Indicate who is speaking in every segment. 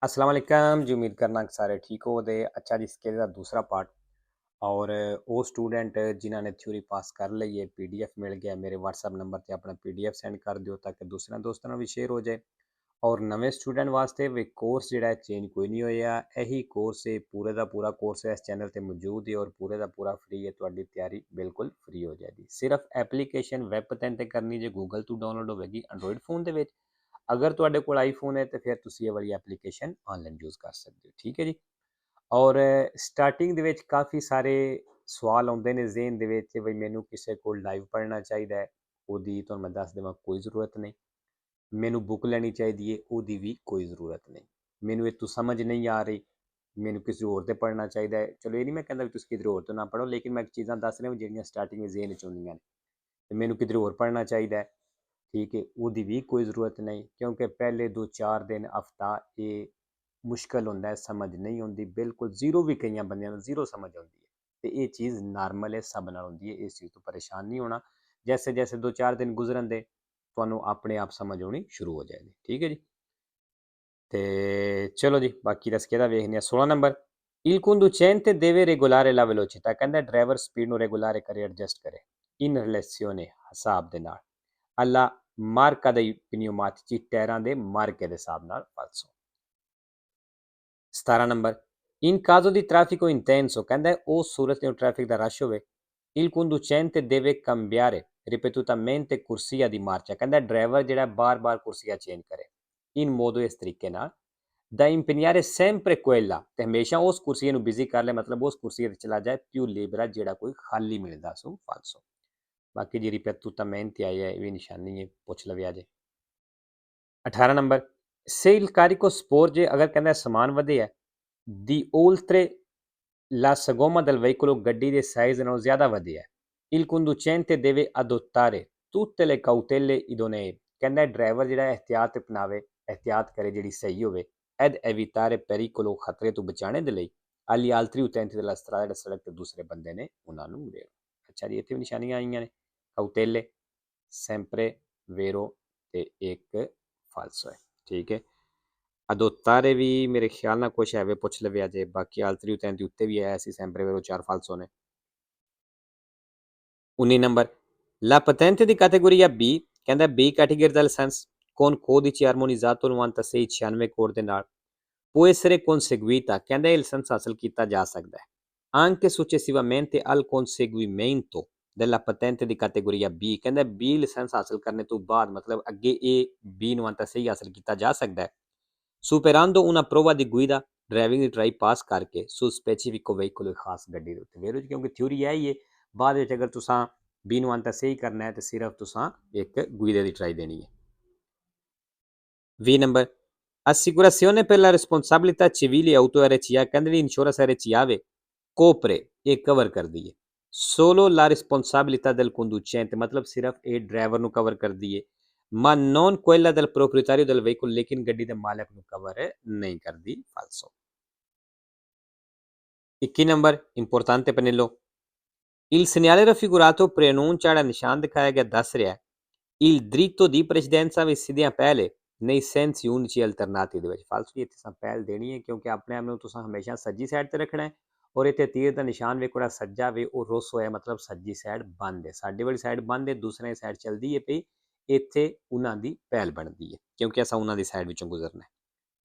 Speaker 1: अस्सलाम वालेकुम जी। उम्मीद करना कि सारे ठीक हो दे। अच्छा जी, इसके ਦਾ दूसरा पार्ट और ਉਹ ਸਟੂਡੈਂਟ ਜਿਨ੍ਹਾਂ ਨੇ ਥਿਊਰੀ ਪਾਸ ਕਰ ਲਈ ਹੈ, ਪੀਡੀਐਫ ਮਿਲ ਗਿਆ, ਮੇਰੇ WhatsApp ਨੰਬਰ ਤੇ ਆਪਣਾ ਪੀਡੀਐਫ ਸੈਂਡ ਕਰ ਦਿਓ ਤਾਂ ਕਿ ਦੂਸਰਿਆਂ ਦੋਸਤਾਂ ਨਾਲ ਵੀ ਸ਼ੇਅਰ ਹੋ ਜਾਏ। ਔਰ ਨਵੇਂ ਸਟੂਡੈਂਟ ਵਾਸਤੇ ਵੀ ਕੋਰਸ ਜਿਹੜਾ ਹੈ ਚੇਂਜ ਕੋਈ ਨਹੀਂ ਹੋਇਆ, ਇਹੀ ਕੋਰਸ ਹੈ, ਪੂਰੇ ਦਾ ਪੂਰਾ ਕੋਰਸ ਹੈ ਇਸ ਚੈਨਲ ਤੇ ਮੌਜੂਦ ਹੈ ਔਰ ਪੂਰੇ ਦਾ ਪੂਰਾ ਫ੍ਰੀ ਹੈ। ਤੁਹਾਡੀ ਤਿਆਰੀ ਬਿਲਕੁਲ ਫ੍ਰੀ ਹੋ ਜਾਏਗੀ। ਸਿਰਫ ਐਪਲੀਕੇਸ਼ਨ ਵੈਬ ਪਤਨ ਤੇ ਕਰਨੀ ਜੇ ਗੂਗਲ ਤੋਂ ਡਾਊਨਲੋਡ ਹੋਵੇਗੀ ਐਂਡਰੋਇਡ ਫੋਨ ਦੇ ਵਿੱਚ। ਅਗਰ ਤੁਹਾਡੇ ਕੋਲ ਆਈਫੋਨ ਹੈ ਤੇ ਫਿਰ ਤੁਸੀਂ ਇਹ ਵਾਲੀ ਐਪਲੀਕੇਸ਼ਨ ਆਨਲਾਈਨ ਯੂਜ਼ ਕਰ ਸਕਦੇ ਹੋ। ਠੀਕ ਹੈ ਜੀ। ਔਰ ਸਟਾਰਟਿੰਗ ਦੇ ਵਿੱਚ ਕਾਫੀ ਸਾਰੇ ਸਵਾਲ ਆਉਂਦੇ ਨੇ ਜ਼ਿਹਨ ਦੇ ਵਿੱਚ ਵੀ ਮੈਨੂੰ ਕਿਸੇ ਕੋਲ ਲਾਈਵ ਪੜ੍ਹਨਾ ਚਾਹੀਦਾ ਹੈ, ਉਹਦੀ ਤੁਹਾਨੂੰ ਮੈਂ ਦੱਸ ਦੇਵਾਂ ਕੋਈ ਜ਼ਰੂਰਤ ਨਹੀਂ। ਮੈਨੂੰ ਬੁੱਕ ਲੈਣੀ ਚਾਹੀਦੀ ਹੈ, ਉਹਦੀ ਵੀ ਕੋਈ ਜ਼ਰੂਰਤ ਨਹੀਂ। ਮੈਨੂੰ ਇਹ ਤੋਂ ਸਮਝ ਨਹੀਂ ਆ ਰਹੀ, ਮੈਨੂੰ ਕਿਸੇ ਹੋਰ ਤੇ ਪੜ੍ਹਨਾ ਚਾਹੀਦਾ ਹੈ। ਚਲੋ ਇਹ ਨਹੀਂ ਮੈਂ ਕਹਿੰਦਾ ਵੀ ਤੁਸੀਂ ਕਿਧਰ ਹੋਰ ਤੋਂ ਨਾ ਪੜ੍ਹੋ, ਲੇਕਿਨ ਮੈਂ ਚੀਜ਼ਾਂ ਦੱਸ ਰਿਹਾ ਜਿਹੜੀਆਂ ਸਟਾਰਟਿੰਗ ਵਿੱਚ ਜ਼ਿਹਨ 'ਚ ਹੁੰਦੀਆਂ ਨੇ। ਤੇ ਮੈਨੂੰ ਕਿਧਰ ਹੋਰ ਪੜ੍ਹਨਾ ਚਾਹੀਦਾ ਹੈ, ਠੀਕ ਹੈ, ਉਹਦੀ ਵੀ ਕੋਈ ਜ਼ਰੂਰਤ ਨਹੀਂ, ਕਿਉਂਕਿ ਪਹਿਲੇ 2-4 ਦਿਨ ਹਫਤਾ ਇਹ ਮੁਸ਼ਕਲ ਹੁੰਦਾ ਹੈ, ਸਮਝ ਨਹੀਂ ਆਉਂਦੀ, ਬਿਲਕੁਲ ਜ਼ੀਰੋ ਵੀ ਕਈਆਂ ਬੰਦਿਆਂ ਨੂੰ ਜ਼ੀਰੋ ਸਮਝ ਆਉਂਦੀ ਹੈ। ਤੇ ਇਹ ਚੀਜ਼ ਨਾਰਮਲ ਹੈ, ਸਭ ਨਾਲ ਹੁੰਦੀ ਹੈ, ਇਸ ਚੀਜ਼ ਤੋਂ ਪਰੇਸ਼ਾਨ ਨਹੀਂ ਹੋਣਾ। ਜੈਸੇ ਜੈਸੇ 2-4 ਦਿਨ ਗੁਜ਼ਰਨ ਦੇ ਤੁਹਾਨੂੰ ਆਪਣੇ ਆਪ ਸਮਝ ਆਉਣੀ ਸ਼ੁਰੂ ਹੋ ਜਾਏਗੀ। ਠੀਕ ਹੈ ਜੀ। ਤੇ ਚਲੋ ਜੀ, ਬਾਕੀ ਦਾ ਸਕੇਦਾ ਵੇਖਦੇ ਹਾਂ। 16 number, il conducente deve regolare la velocità, ਕਹਿੰਦਾ ਡਰਾਈਵਰ ਸਪੀਡ ਨੂੰ ਰੈਗੂਲਰ ਕਰੇ, ਐਡਜਸਟ ਕਰੇ in relazione ਹਿਸਾਬ ਦੇ ਨਾਲ alla marca dei pneumatici, ਟਾਇਰਾਂ ਦੇ ਮਾਰਕੇ ਦੇ ਹਿਸਾਬ ਨਾਲ। ਫਾਲਸੋ। 17 number, in caso di traffico intenso, ਕਹਿੰਦਾ ਉਸ ਸੂਰਤ ਨੂੰ ਟ੍ਰੈਫਿਕ ਦਾ ਰਸ਼ ਹੋਵੇ, il conducente deve cambiare ripetutamente corsia di marcia, ਕਹਿੰਦਾ ਡਰਾਈਵਰ ਜਿਹੜਾ ਬਾਰ-ਬਾਰ ਕੁਰਸੀਆ ਚੇਂਜ ਕਰੇ in modo ਇਸ ਤਰੀਕੇ ਨਾਲ da impegnare sempre quella, ਤੇ ਹਮੇਸ਼ਾ ਉਸ ਕੁਰਸੀ ਨੂੰ ਬਿਜ਼ੀ ਕਰ ਲੈ, ਮਤਲਬ ਉਸ ਕੁਰਸੀ ਤੇ ਚਲਾ ਜਾਏ più libera, ਜਿਹੜਾ ਕੋਈ ਖਾਲੀ ਮਿਲਦਾ ਸੋ। ਫਾਲਸੋ। ਬਾਕੀ ਜੀ ripetutamente ਆਈ ਹੈ, ਇਹ ਵੀ ਨਿਸ਼ਾਨੀ ਹੈ, ਪੁੱਛ ਲਵਿਆ ਜੇ। 18 number, se il carico sporge, ਅਗਰ ਕਹਿੰਦਾ ਸਮਾਨ ਵਧਿਆ di oltre la sagoma del veicolo, ਗੱਡੀ ਦੇ ਸਾਈਜ਼ ਨਾਲੋਂ ਜ਼ਿਆਦਾ ਵਧਿਆ, il conducente deve adottare tutte le cautele idonee, ਕਹਿੰਦਾ ਡਰਾਈਵਰ ਜਿਹੜਾ ਇਹਤਿਆਤ ਅਪਣਾਵੇ, ਇਹਤਿਆਤ ਕਰੇ ਜਿਹੜੀ ਸਹੀ ਹੋਵੇ, ed evitare pericolo, ਖਤਰੇ ਤੋਂ ਬਚਾਉਣੇ ਦੇ ਲਈ agli altri utenti della strada, ਜਿਹੜੇ ਸੜਕ ਤੇ ਦੂਸਰੇ ਬੰਦੇ ਨੇ ਉਹਨਾਂ ਨੂੰ ਵੇਰੋ। ਅੱਛਾ ਜੀ, ਇੱਥੇ ਵੀ ਨਿਸ਼ਾਨੀਆਂ ਆਈਆਂ ਨੇ, cautele, sempre, vero ਤੇ ਇੱਕ ਫਾਲਸੋ ਹੈ। ਠੀਕ ਹੈ। ਅਦੋਤਾਰੇ ਵੀ ਮੇਰੇ ਖਿਆਲ ਨਾਲ ਕੁਛ ਐਵੇਂ ਪੁੱਛ ਲਵਿਆ ਜੇ, ਬਾਕੀ ਆਲਤਰੀ ਉਤੈਂਤੀ ਉੱਤੇ ਵੀ ਆਇਆ ਸੀ, sempre vero 4 falso ਨੇ। 19 ਨੰਬਰ, la patente di categoria B, ਕਹਿੰਦਾ B ਕੈਟੇਗਰੀ ਦਾ licence con codice armonizzato 9696 code ਦੇ ਨਾਲ può essere conseguita, ਕਹਿੰਦਾ ਇਹ ਲਾਇਸੈਂਸ ਹਾਸਲ ਕੀਤਾ ਜਾ ਸਕਦਾ ਹੈ anche successivamente al conseguimento della patente di categoria B, ਕਹਿੰਦਾ B ਲਾਇਸੈਂਸ ਹਾਸਲ ਕਰਨੇ ਤੋਂ ਬਾਅਦ, ਮਤਲਬ ਅੱਗੇ ਇਹ B 96 ਹਾਸਲ ਕੀਤਾ ਜਾ ਸਕਦਾ ਹੈ superando una prova di guida, driving ਦੀ ਟਰਾਈ ਪਾਸ ਕਰਕੇ su specifico veicolo, ਖਾਸ ਗੱਡੀ ਦੇ ਉੱਤੇ। ਵੇਰੋ ਜੀ, ਕਿਉਂਕਿ ਥਿਊਰੀ ਇਹ ਹੀ ਹੈ, ਬਾਅਦ ਵਿੱਚ ਅਗਰ ਤੁਸੀਂ B 96 ਕਰਨਾ ਹੈ ਤੇ ਸਿਰਫ ਤੁਸੀਂ ਇੱਕ ਗੁਈਦੇ ਦੀ ਟਰਾਈ ਦੇਣੀ ਹੈ। 20 number, assicurazione per la responsabilità civile auto RCA, ਕਹਿੰਦੇ ਦੀ ਇੰਸ਼ੋਰੈਂਸ RCA ਵੇ copre, ਇਹ ਕਵਰ ਕਰਦੀ ਹੈ solo la responsabilità del conducente, ਮਤਲਬ ਸਿਰਫ ਇਹ ਡਰਾਈਵਰ ਨੂੰ ਕਵਰ ਕਰਦੀ ਹੈ, ma non quella del proprietario del veicolo, ਲੇਕਿਨ ਗੱਡੀ ਦੇ ਮਾਲਕ ਨੂੰ ਕਵਰ ਨਹੀਂ ਕਰਦੀ। ਫਾਲਸੋ। 21 number, importante pennello, il segnale raffigurato preannuncia, ਜਿਹੜਾ ਨਿਸ਼ਾਨ ਦਿਖਾਇਆ ਗਿਆ ਦੱਸ ਰਿਹਾ il dritto di precedenza ਵੀ ਸਿੱਧੀਆਂ ਪਹਿਲੇ nei sensi unici alternati ਦੇ ਵਿੱਚ। ਫਾਲਸੋ ਜੀ, ਇੱਥੇ ਪਹਿਲ ਦੇਣੀ ਹੈ ਕਿਉਂਕਿ ਆਪਣੇ ਆਪ ਨੂੰ ਤੁਸੀਂ ਹਮੇਸ਼ਾ ਸੱਜੀ ਸਾਈਡ ਤੇ ਰੱਖਣਾ ਹੈ, ਔਰ ਇੱਥੇ ਤੀਰ ਦਾ ਨਿਸ਼ਾਨ ਵੇਖੋ ਜਿਹੜਾ ਸੱਜਾ ਵੇ ਉਹ ਰੁੱਸ ਹੋਇਆ, ਮਤਲਬ ਸੱਜੀ ਸਾਈਡ ਬੰਦ ਹੈ, ਸਾਡੀ ਵਾਲੀ ਸਾਈਡ ਬੰਦ ਹੈ, ਦੂਸਰੀ ਸਾਈਡ ਚੱਲਦੀ ਹੈ ਪਈ, ਇੱਥੇ ਉਹਨਾਂ ਦੀ ਪਹਿਲ ਬਣਦੀ ਹੈ ਕਿਉਂਕਿ ਅਸਾਂ ਉਹਨਾਂ ਦੀ ਸਾਈਡ ਵਿੱਚੋਂ ਗੁਜ਼ਰਨਾ ਹੈ।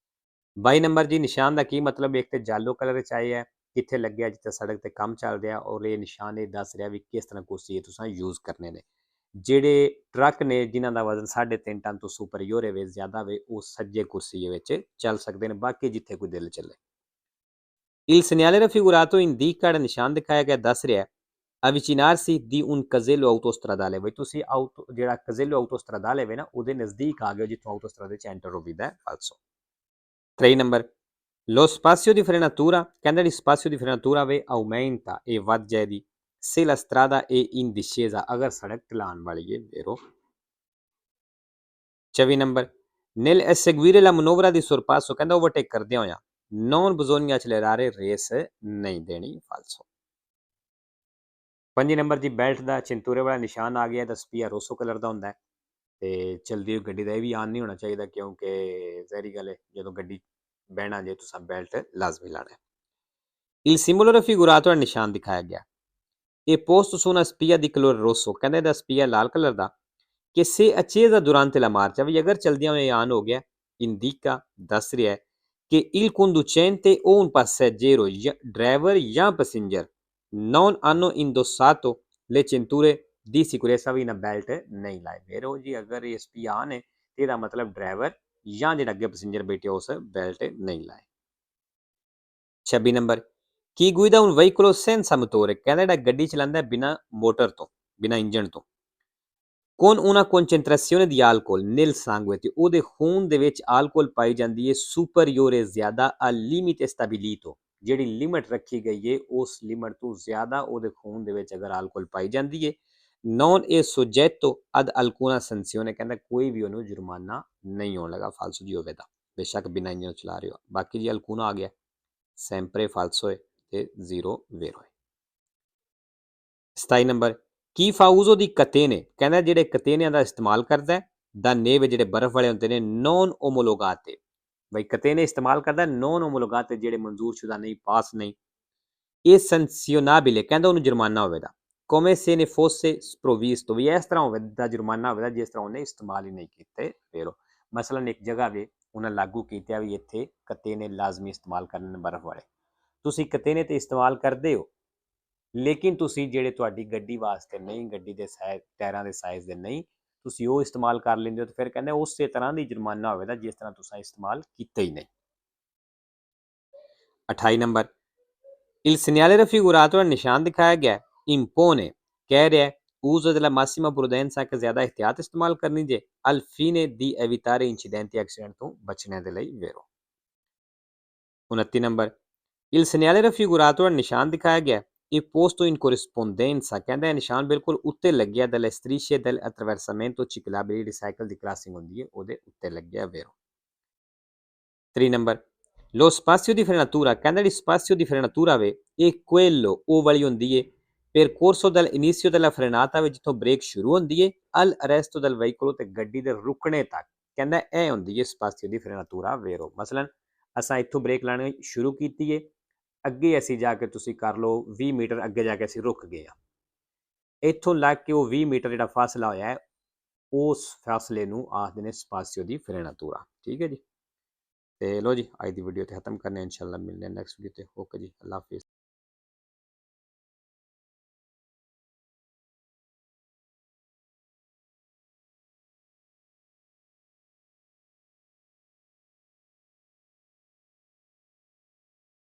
Speaker 1: 22 ਨੰਬਰ ਜੀ, ਨਿਸ਼ਾਨ ਦਾ ਕੀ ਮਤਲਬ, ਇੱਕ ਤੇ ਜਾਲੋ ਕਲਰ ਵਿੱਚ ਆਇਆ, ਕਿੱਥੇ ਲੱਗਿਆ ਜਿੱਥੇ ਸੜਕ ਤੇ ਕੰਮ ਚੱਲ ਰਿਹਾ, ਔਰ ਇਹ ਨਿਸ਼ਾਨ ਇਹ ਦੱਸ ਰਿਹਾ ਵੀ ਕਿਸ ਤਰ੍ਹਾਂ ਕੁਰਸੀ ਤੁਸੀਂ ਯੂਜ਼ ਕਰਨੇ ਨੇ। ਜਿਹੜੇ ਟਰੱਕ ਨੇ ਜਿਨ੍ਹਾਂ ਦਾ ਵਜ਼ਨ 3.5 ਟਨ ਤੋਂ ਸੁਪਰਯੋਰ ਹੋਵੇ, ਜ਼ਿਆਦਾ ਹੋਵੇ, ਉਹ ਸੱਜੇ ਕੁਰਸੀ ਵਿੱਚ ਚੱਲ ਸਕਦੇ ਨੇ, ਬਾਕੀ ਜਿੱਥੇ ਕੋਈ ਦਿਲ ਚੱਲੇ। il segnale raffigurato indica, ਜਿਹੜਾ ਨਿਸ਼ਾਨ ਦਿਖਾਇਆ ਗਿਆ ਦੱਸ ਰਿਹਾ avvicinarsi di un casello autostradale, ਬਈ ਤੁਸੀਂ ਜਿਹੜਾ casello autostradale ਵੇ ਨਾ ਉਹਦੇ ਨਜ਼ਦੀਕ ਆ ਗਏ ਜਿੱਥੋਂ ਆਟੋਸਟਰਾਦੇ ਚ ਐਂਟਰ ਹੋਵੀਦਾ। ਫਾਲਸੋ। 3 ਨੰਬਰ, lo spazio di frenatura, ਕਹਿੰਦਾ ਜਿਹੜੀ spazio di frenatura ਵੇ aumenta, ਇਹ ਵੱਧ ਜਾਏਗੀ se la strada è in discesa, ਅਗਰ ਸੜਕ ਢਲਾਨ ਵਾਲੀ ਹੈ। ਵੇਰੋ। 24 number, nel eseguire la manovra di sorpasso, ਕਹਿੰਦਾ ਓਵਰਟੇਕ ਕਰਦਿਆਂ ਹੋਇਆ non bisogna accelerare, ਰੇਸ ਨਹੀਂ ਦੇਣੀ। ਫਾਲਸੋ। 5 ਨੰਬਰ ਜੀ, ਬੈਲਟ ਦਾ ਚਿੰਤੂਰੇ ਵਾਲਾ ਨਿਸ਼ਾਨ ਆ ਗਿਆ, ਤਾਂ ਸਪੀਆ ਰੋਸੋ ਕਲਰ ਦਾ ਹੁੰਦਾ ਹੈ ਤੇ ਚਲਦੀ ਹੋਈ ਗੱਡੀ ਦਾ ਇਹ ਵੀ ਆਨ ਨਹੀਂ ਹੋਣਾ ਚਾਹੀਦਾ, ਕਿਉਂਕਿ ਜ਼ਹਿਰੀ ਗੱਲ ਹੈ ਜਦੋਂ ਗੱਡੀ बहना जे तुसां बेल्ट लाजमी लाना है। Il simbolo raffigurato nel निशान दिखाया गया। E posto su una spia di colore rosso, ਕਹਿੰਦਾ ਇਹਦਾ spia ਲਾਲ ਕਲਰ ਦਾ, che se accesa durante la marcia, ਵੀ ਅਗਰ ਚਲਦਿਆਂ ਹੋਏ ਆਨ ਹੋ ਗਿਆ, indica ਦੱਸ ਰਿਹਾ ਹੈ che il conducente o un passeggero, driver ਜਾਂ passenger non hanno indossato le cinture ਦੀ ਸਿਕਿਉਰੈਂਸਾ ਵੀ ਨਾ ਬੈਲਟ ਨਹੀਂ ਲਾਏ। ਫਿਰ ਜੀ ਅਗਰ ਇਹ spia ਆਨ ਹੈ ਤੇ ਇਹਦਾ ਮਤਲਬ ਡਰਾਈਵਰ ਜਾਂ ਜਿਹੜਾ ਅੱਗੇ ਪੈਸੇਂਜਰ ਬੈਠੇ ਉਸ ਬੈਲਟ ਨਹੀਂ ਲਾਏ। 26 ਨੰਬਰ ਕੀ guida un veicolo senza motore, ਕਹਿੰਦਾ ਜਿਹੜਾ ਗੱਡੀ ਚਲਾਉਂਦਾ ਬਿਨਾ ਮੋਟਰ ਤੋਂ, ਬਿਨਾ ਇੰਜਣ ਤੋਂ, con una concentrazione di alcol nel sangue, ਤੇ ਉਹਦੇ ਖੂਨ ਦੇ ਵਿੱਚ ਆਲਕੋਹਲ ਪਾਈ ਜਾਂਦੀ ਹੈ superiore ਜ਼ਿਆਦਾ al limite stabilito, ਜਿਹੜੀ ਲਿਮਟ ਰੱਖੀ ਗਈ ਹੈ ਉਸ ਲਿਮਟ ਤੋਂ ਜ਼ਿਆਦਾ ਉਹਦੇ ਖੂਨ ਦੇ ਵਿੱਚ ਅਗਰ ਆਲਕੋਹਲ ਪਾਈ ਜਾਂਦੀ ਹੈ non è soggetto ad alcuna sanzione, ਕਹਿੰਦਾ ਕੋਈ ਵੀ ਉਹਨੂੰ ਜੁਰਮਾਨਾ ਨਹੀਂ ਹੋਣ ਲੱਗਾ ਫਾਲਸੋ ਜੀ ਹੋਵੇ ਤਾਂ, ਬੇਸ਼ੱਕ ਬਿਨਾ ਇੰਜਨ ਚਲਾ ਰਹੇ ਹੋ। ਬਾਕੀ ਜੀ ਅਲਕੂਨਾ ਆ ਗਿਆ sempre falso ਹੈ ਤੇ 0 vero ਹੈ। 27 ਨੰਬਰ ਕੀ fa uso di catene, ਕਹਿੰਦਾ ਜਿਹੜੇ ਕਤੇਨਿਆਂ ਦਾ ਇਸਤੇਮਾਲ ਕਰਦਾ ਹੈ ਦਾ ਨੇਵ ਜਿਹੜੇ ਬਰਫ਼ ਵਾਲੇ ਹੁੰਦੇ ਨੇ non omologate, ਬਈ ਕਤੇਨੇ ਇਸਤੇਮਾਲ ਕਰਦਾ non omologate ਜਿਹੜੇ ਮਨਜ਼ੂਰ ਸ਼ੁਦਾ ਨਹੀਂ, ਪਾਸ ਨਹੀਂ, ਇਹ sanzionabile, ਕਹਿੰਦਾ ਉਹਨੂੰ ਜੁਰਮਾਨਾ ਹੋਵੇਗਾ come se ne fosse sprovvisto, ਵੀ ਇਸ ਤਰ੍ਹਾਂ ਹੋਵੇਗਾ ਜੁਰਮਾਨਾ ਹੋਵੇਗਾ ਜਿਸ ਤਰ੍ਹਾਂ ਉਹਨੇ ਇਸਤੇਮਾਲ ਹੀ ਨਹੀਂ ਕੀਤੇ। ਫੇਰ ਮਸਲਨ ਇੱਕ ਜਗ੍ਹਾ ਵੇ ਉਹਨਾਂ ਲਾਗੂ ਕੀਤਾ ਵੀ ਇੱਥੇ ਕਤੇਨੇ ਲਾਜ਼ਮੀ ਇਸਤੇਮਾਲ ਕਰਨ ਬਰਫ਼ ਵਾਲੇ, ਤੁਸੀਂ ਕਤੇਨੇ ਤੇ ਇਸਤੇਮਾਲ ਕਰਦੇ ਹੋ ਲੇਕਿਨ ਤੁਸੀਂ ਜਿਹੜੇ ਤੁਹਾਡੀ ਗੱਡੀ ਵਾਸਤੇ ਨਹੀਂ, ਗੱਡੀ ਦੇ ਟਾਇਰਾਂ ਦੇ ਸਾਈਜ਼ ਦੇ ਨਹੀਂ, ਤੁਸੀਂ ਉਹ ਇਸਤੇਮਾਲ ਕਰ ਲੈਂਦੇ ਹੋ ਤੇ ਫਿਰ ਕਹਿੰਦੇ ਉਸੇ ਤਰ੍ਹਾਂ ਦੀ ਜੁਰਮਾਨਾ ਹੋਵੇਗਾ ਜਿਸ ਤਰ੍ਹਾਂ ਤੁਸੀਂ ਇਸਤੇਮਾਲ ਕੀਤਾ ਹੀ ਨਹੀਂ। 28 ਨੰਬਰ il segnale raffigurato ਨਿਸ਼ਾਨ ਦਿਖਾਇਆ ਗਿਆ impone, ਕਹਿ ਰਿਹਾ uso della massima prudenza, ਕਿ ਜ਼ਿਆਦਾ ਇhtiyat ਇਸਤੇਮਾਲ ਕਰਨੀ ਜੇ al fine di evitare incidenti, accident ਤੋਂ ਬਚਣੇ ਦੇ ਲਈ vero। 29 number il segnale raffigurato ਨਿਸ਼ਾਨ ਦਿਖਾਇਆ ਗਿਆ e posto in corrispondenza, ਕਹਿੰਦਾ ਇਹ ਨਿਸ਼ਾਨ ਬਿਲਕੁਲ ਉੱਤੇ ਲੱਗਿਆ delle strisce del attraversamento ciclabili, ਜਿਹੜੀ ਸਾਈਕਲ ਦੀ ਕ੍ਰਾਸਿੰਗ ਹੁੰਦੀ ਹੈ ਉਹਦੇ ਉੱਤੇ ਲੱਗਿਆ vero। 3 ਨੰਬਰ lo spazio di frenatura, ਕਹਿੰਦਾ ਜਿਹੜੀ spazio di frenatura ਵੇ ਇਹ quello ਉਹ ਵਾਲੀ ਹੁੰਦੀ ਹੈ percorso dall'inizio della frenata, ਵਿੱਚ ਜਿੱਥੋਂ ਬ੍ਰੇਕ ਸ਼ੁਰੂ ਹੁੰਦੀ ਹੈ al arresto del veicolo, ਤੇ ਗੱਡੀ ਦੇ ਰੁਕਣੇ ਤੱਕ, ਕਹਿੰਦਾ ਇਹ ਹੁੰਦੀ ਹੈ spazio di frenatura vero। ਮਸਲਨ ਅਸਾਂ ਇੱਥੋਂ ਬ੍ਰੇਕ ਲਾਣੀ ਸ਼ੁਰੂ ਕੀਤੀ ਹੈ, ਅੱਗੇ ਅਸੀਂ ਜਾ ਕੇ ਤੁਸੀਂ ਕਰ ਲਓ 20 ਮੀਟਰ ਅੱਗੇ ਜਾ ਕੇ ਅਸੀਂ ਰੁਕ ਗਏ ਹਾਂ, ਇੱਥੋਂ ਲੱਗ ਕੇ ਉਹ 20 ਮੀਟਰ ਜਿਹੜਾ ਫਾਸਲਾ ਹੋਇਆ ਹੈ ਉਸ ਫਾਸਲੇ ਨੂੰ ਆਖਦੇ ਨੇ ਸਪਾਸੀਓ ਦੀ ਫਰੇਨਾਤੂਰਾ। ਠੀਕ ਹੈ ਜੀ, ਤੇ ਲੋ ਜੀ ਅੱਜ ਦੀ ਵੀਡੀਓ ਤੇ ਖਤਮ ਕਰਨੇ, ਇਨਸ਼ਾਅੱਲਾ ਮਿਲਦੇ ਹਾਂ ਨੈਕਸਟ ਵੀਡੀਓ ਤੇ। ਓਕੇ ਜੀ, ਅੱਲਾ ਹਾਫਿਜ਼।